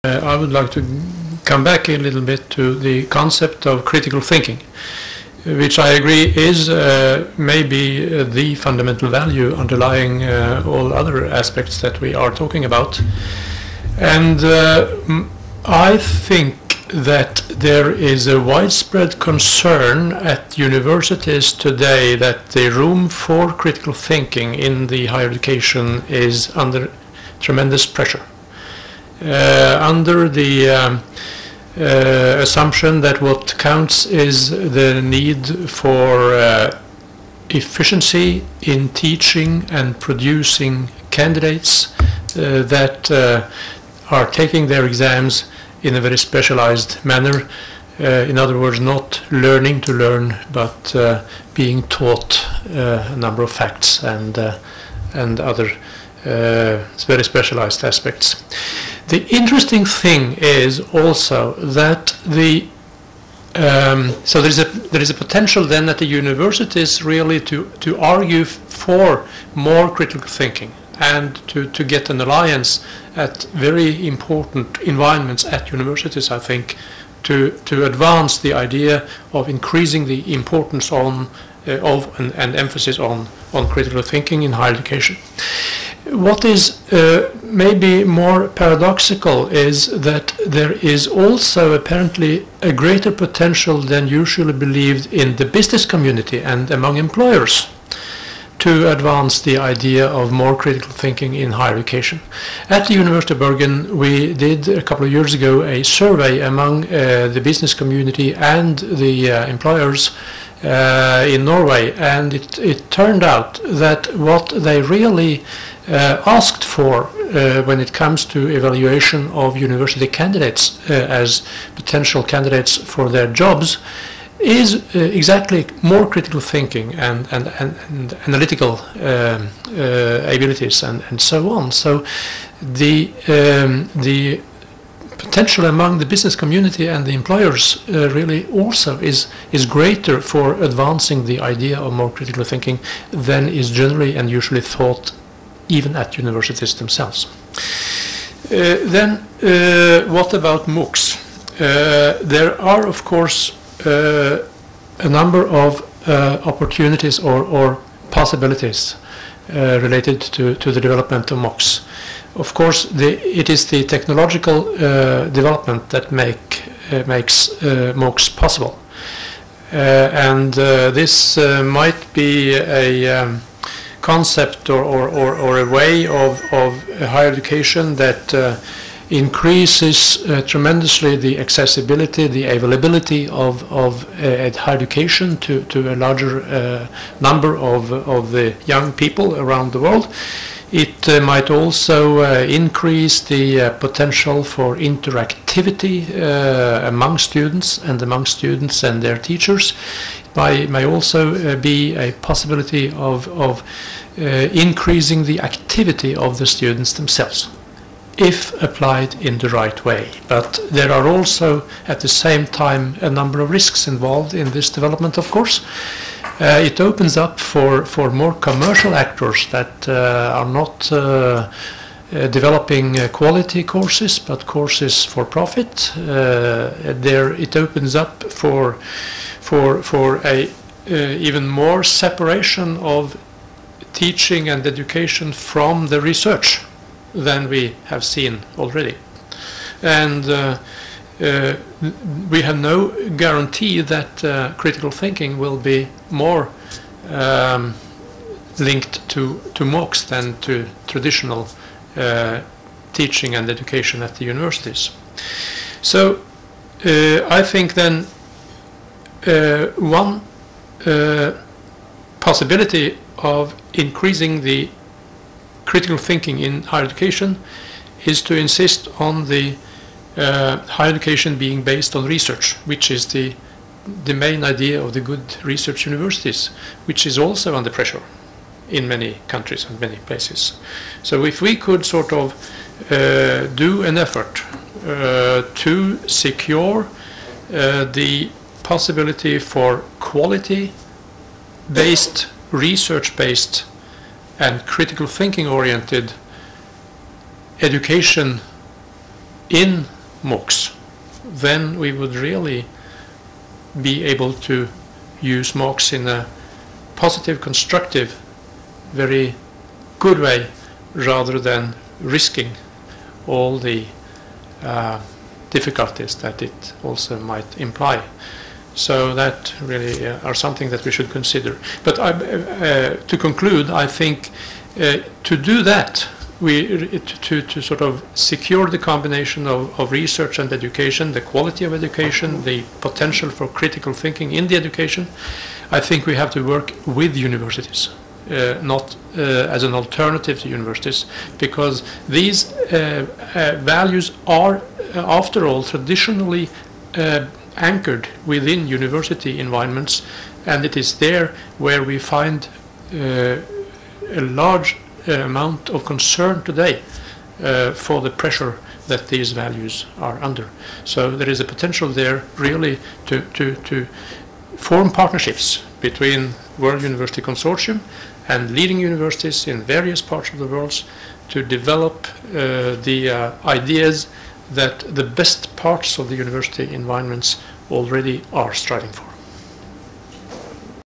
I would like to come back a little bit to the concept of critical thinking, which I agree is maybe the fundamental value underlying all other aspects that we are talking about. And I think that there is a widespread concern at universities today that the room for critical thinking in the higher education is under tremendous pressure. Under the assumption that what counts is the need for efficiency in teaching and producing candidates that are taking their exams in a very specialized manner. In other words, not learning to learn, but being taught a number of facts and other very specialized aspects. The interesting thing is also that so there is a potential then at the universities really to argue for more critical thinking and to get an alliance at very important environments at universities, I think, to advance the idea of increasing the importance of and emphasis on critical thinking in higher education. What is maybe more paradoxical is that there is also apparently a greater potential than usually believed in the business community and among employers to advance the idea of more critical thinking in higher education. At the University of Bergen, we did a couple of years ago a survey among the business community and the employers in Norway, and it turned out that what they really asked for when it comes to evaluation of university candidates as potential candidates for their jobs is exactly more critical thinking and analytical abilities and so on. So the potential among the business community and the employers really also is greater for advancing the idea of more critical thinking than is generally and usually thought even at universities themselves. Then what about MOOCs? There are of course a number of opportunities or possibilities related to the development of MOOCs. Of course, it is the technological development that makes MOOCs possible. And this might be a concept or a way of higher education that increases tremendously the accessibility, the availability of higher education to a larger number of the young people around the world. It might also increase the potential for interactivity among students and their teachers. It may also be a possibility of increasing the activity of the students themselves, if applied in the right way. But there are also at the same time a number of risks involved in this development, of course. It opens up for more commercial actors that are not developing quality courses, but courses for profit. It opens up for a even more separation of teaching and education from the research than we have seen already. And we have no guarantee that critical thinking will be more linked to MOOCs than to traditional teaching and education at the universities. So I think then one possibility of increasing the critical thinking in higher education is to insist on the higher education being based on research, which is the main idea of the good research universities, which is also under pressure in many countries and many places. So if we could sort of do an effort to secure the possibility for quality-based, research-based and critical thinking-oriented education in MOOCs, then we would really be able to use MOOCs in a positive, constructive, very good way, rather than risking all the difficulties that it also might imply. So that really are something that we should consider. But to conclude, I think to do that, to sort of secure the combination of research and education, the quality of education, the potential for critical thinking in the education, I think we have to work with universities, not as an alternative to universities, because these values are, after all, traditionally anchored within university environments, and it is there where we find a large amount of concern today for the pressure that these values are under. So there is a potential there really to form partnerships between World University Consortium and leading universities in various parts of the world to develop the ideas that the best parts of the university environments already are striving for.